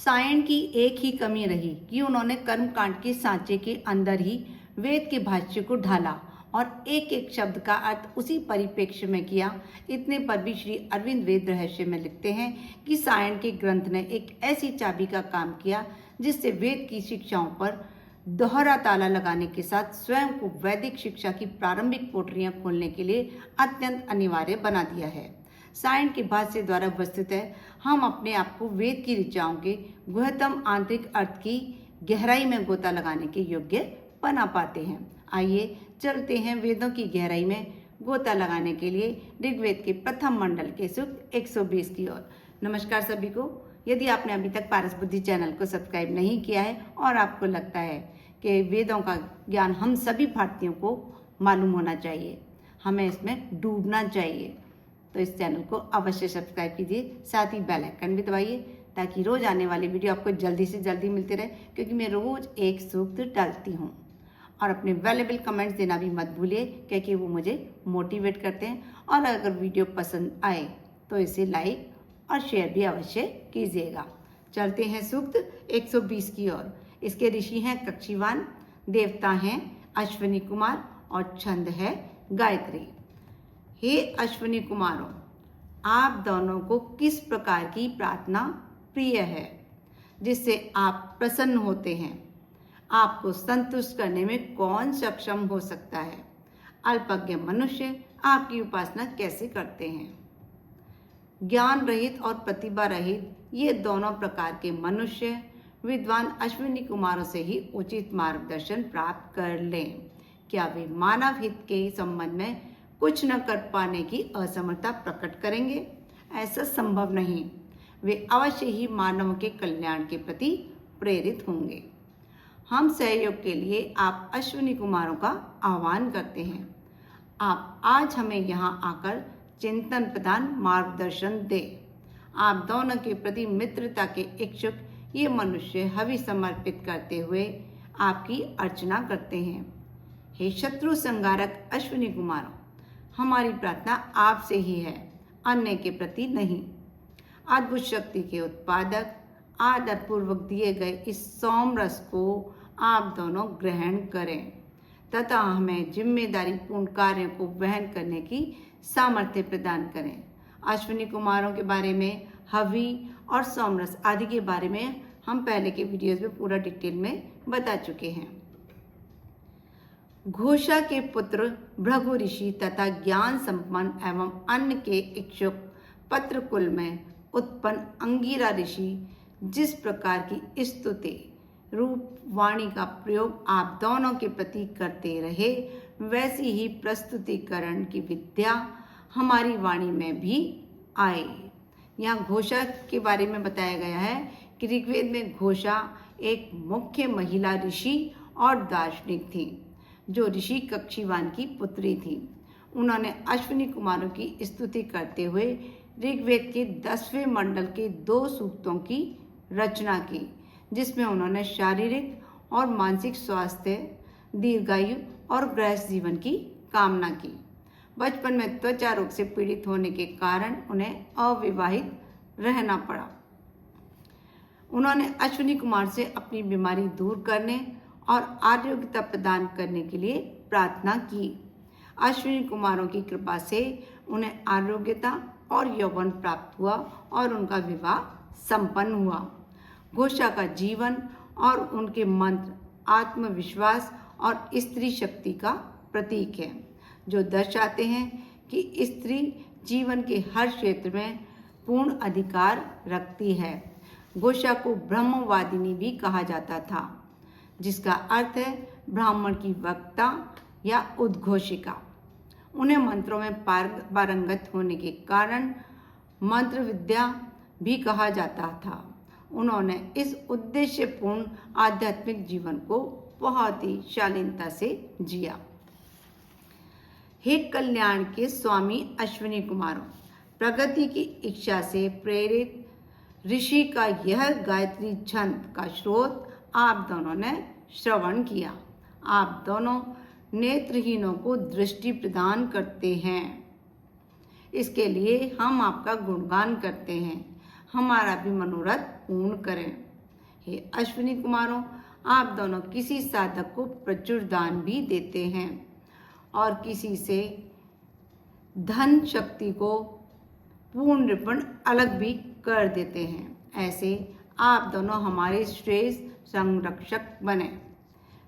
सायण की एक ही कमी रही कि उन्होंने कर्मकांड के सांचे के अंदर ही वेद के भाष्य को ढाला और एक एक शब्द का अर्थ उसी परिप्रेक्ष्य में किया। इतने पर भी श्री अरविंद वेद रहस्य में लिखते हैं कि सायण के ग्रंथ ने एक ऐसी चाबी का काम किया जिससे वेद की शिक्षाओं पर दोहरा ताला लगाने के साथ स्वयं को वैदिक शिक्षा की प्रारंभिक कोठरियां खोलने के लिए अत्यंत अनिवार्य बना दिया है। सायण के भाष्य द्वारा वस्तुतः हम अपने आप को वेद की ऋचाओं के गुहतम आंतरिक अर्थ की गहराई में गोता लगाने के योग्य बना पाते हैं। आइए चलते हैं वेदों की गहराई में गोता लगाने के लिए ऋग्वेद के प्रथम मंडल के सूक्त 120 की ओर। नमस्कार सभी को। यदि आपने अभी तक पारस बुद्धि चैनल को सब्सक्राइब नहीं किया है और आपको लगता है कि वेदों का ज्ञान हम सभी भारतीयों को मालूम होना चाहिए, हमें इसमें डूबना चाहिए, तो इस चैनल को अवश्य सब्सक्राइब कीजिए, साथ ही बेल आइकन भी दबाइए ताकि रोज आने वाली वीडियो आपको जल्दी से जल्दी मिलते रहे, क्योंकि मैं रोज एक सूक्त डालती हूँ। और अपने वैल्यूएबल कमेंट्स देना भी मत भूलिए, क्योंकि वो मुझे मोटिवेट करते हैं। और अगर वीडियो पसंद आए तो इसे लाइक और शेयर भी अवश्य कीजिएगा। चलते हैं सूक्त 120 की ओर। इसके ऋषि हैं कक्षीवान, देवता हैं अश्विनी कुमार और छंद है गायत्री। हे अश्विनी कुमारों, आप दोनों को किस प्रकार की प्रार्थना प्रिय है जिससे आप प्रसन्न होते हैं? आपको संतुष्ट करने में कौन सक्षम हो सकता है? अल्पज्ञ मनुष्य आपकी उपासना कैसे करते हैं? ज्ञान रहित और प्रतिभा रहित ये दोनों प्रकार के मनुष्य विद्वान अश्विनी कुमारों से ही उचित मार्गदर्शन प्राप्त कर लें। क्या वे मानव हित के संबंध में कुछ न कर पाने की असमर्थता प्रकट करेंगे? ऐसा संभव नहीं। वे अवश्य ही मानव के कल्याण के प्रति प्रेरित होंगे। हम सहयोग के लिए आप अश्विनी कुमारों का आह्वान करते हैं। आप आज हमें यहाँ आकर चिंतन प्रदान मार्गदर्शन दे। आप दोनों के प्रति मित्रता के इच्छुक ये मनुष्य हवि समर्पित करते हुए आपकी अर्चना करते हैं। हे शत्रु संगारक अश्विनी कुमारों, हमारी प्रार्थना आपसे ही है, अन्य के प्रति नहीं। अद्भुत शक्ति के उत्पादक आदर पूर्वक दिए गए इस सौम रस को आप दोनों ग्रहण करें तथा हमें जिम्मेदारी पूर्ण कार्यों को वहन करने की सामर्थ्य प्रदान करें। अश्विनी कुमारों के बारे में, हवि और सोमरस आदि के बारे में हम पहले के वीडियोस में पूरा डिटेल में बता चुके हैं। घोषा के पुत्र भृगु ऋषि तथा ज्ञान संपन्न एवं अन्न के इच्छुक पत्रकुल में उत्पन्न अंगिरा ऋषि जिस प्रकार की स्तुति रूप वाणी का प्रयोग आप दोनों के प्रति करते रहे, वैसी ही प्रस्तुतिकरण की विद्या हमारी वाणी में भी आए। यहाँ घोषा के बारे में बताया गया है कि ऋग्वेद में घोषा एक मुख्य महिला ऋषि और दार्शनिक थी, जो ऋषि कक्षीवान की पुत्री थी। उन्होंने अश्विनी कुमारों की स्तुति करते हुए ऋग्वेद के 10वें मंडल के 2 सूक्तों की रचना की, जिसमें उन्होंने शारीरिक और मानसिक स्वास्थ्य, दीर्घायु और गृहस्थ जीवन की कामना की। बचपन में त्वचा रोग से पीड़ित होने के कारण उन्हें अविवाहित रहना पड़ा। उन्होंने अश्विनी कुमार से अपनी बीमारी दूर करने और आरोग्यता प्रदान करने के लिए प्रार्थना की। अश्विनी कुमारों की कृपा से उन्हें आरोग्यता और यौवन प्राप्त हुआ और उनका विवाह संपन्न हुआ। घोषा का जीवन और उनके मंत्र आत्मविश्वास और स्त्री शक्ति का प्रतीक है, जो दर्शाते हैं कि स्त्री जीवन के हर क्षेत्र में पूर्ण अधिकार रखती है। घोषा को ब्रह्मवादिनी भी कहा जाता था, जिसका अर्थ है ब्राह्मण की वक्ता या उद्घोषिका। उन्हें मंत्रों में पारंगत होने के कारण मंत्र विद्या भी कहा जाता था। उन्होंने इस उद्देश्यपूर्ण आध्यात्मिक जीवन को बहुत ही शालीनता से जिया। हे कल्याण के स्वामी अश्विनी कुमारों, प्रगति की इच्छा से प्रेरित ऋषि का यह गायत्री छंद का स्रोत आप दोनों ने श्रवण किया। आप दोनों नेत्रहीनों को दृष्टि प्रदान करते हैं। इसके लिए हम आपका गुणगान करते हैं। हमारा भी मनोरथ पूर्ण करें। हे अश्विनी कुमारों, आप दोनों किसी साधक को प्रचुर दान भी देते हैं और किसी से धन शक्ति को पूर्णपण अलग भी कर देते हैं। ऐसे आप दोनों हमारे श्रेष्ठ संरक्षक बने।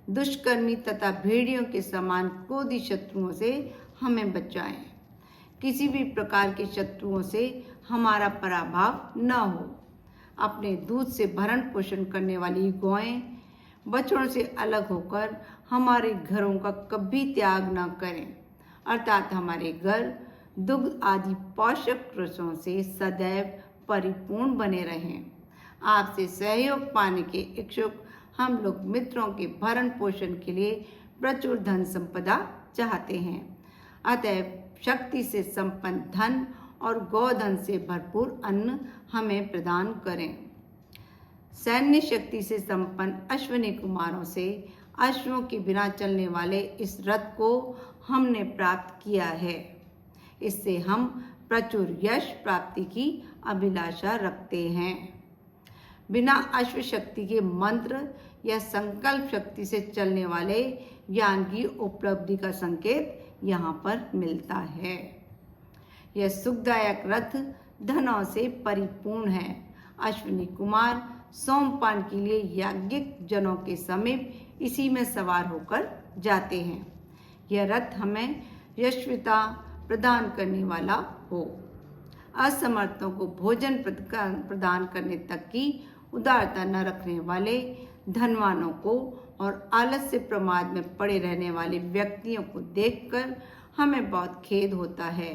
दुष्कर्मी तथा भेड़ियों के समान क्रोधी शत्रुओं से हमें बचाएं। किसी भी प्रकार के शत्रुओं से हमारा पराभव न हो। अपने दूध से भरण पोषण करने वाली गौएं बछड़ों से अलग होकर हमारे घरों का कभी त्याग न करें, अर्थात हमारे घर दुग्ध आदि पोषक रसों से सदैव परिपूर्ण बने रहें। आपसे सहयोग पाने के इच्छुक हम लोग मित्रों के भरण पोषण के लिए प्रचुर धन संपदा चाहते हैं। अतएव शक्ति से संपन्न धन और गोधन से भरपूर अन्न हमें प्रदान करें। सैन्य शक्ति से संपन्न अश्विनी कुमारों से अश्वों के बिना चलने वाले इस रथ को हमने प्राप्त किया है। इससे हम प्रचुर यश प्राप्ति की अभिलाषा रखते हैं। बिना अश्व शक्ति के मंत्र या संकल्प शक्ति से चलने वाले ज्ञान की उपलब्धि का संकेत यहाँ पर मिलता है। यह सुखदायक रथ धनों से परिपूर्ण है। अश्विनी कुमार सोमपान के लिए याज्ञिक जनों के समीप इसी में सवार होकर जाते हैं। यह रथ हमें यशस्विता प्रदान करने वाला हो। असमर्थों को भोजन प्रदान करने तक की उदारता न रखने वाले धनवानों को और आलस से प्रमाद में पड़े रहने वाले व्यक्तियों को देखकर हमें बहुत खेद होता है,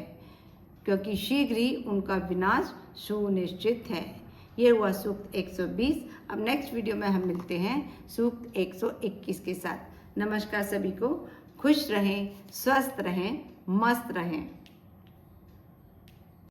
क्योंकि शीघ्र ही उनका विनाश सुनिश्चित है। ये हुआ सूक्त 120। अब नेक्स्ट वीडियो में हम मिलते हैं सूक्त 121 के साथ। नमस्कार सभी को। खुश रहें, स्वस्थ रहें, मस्त रहें।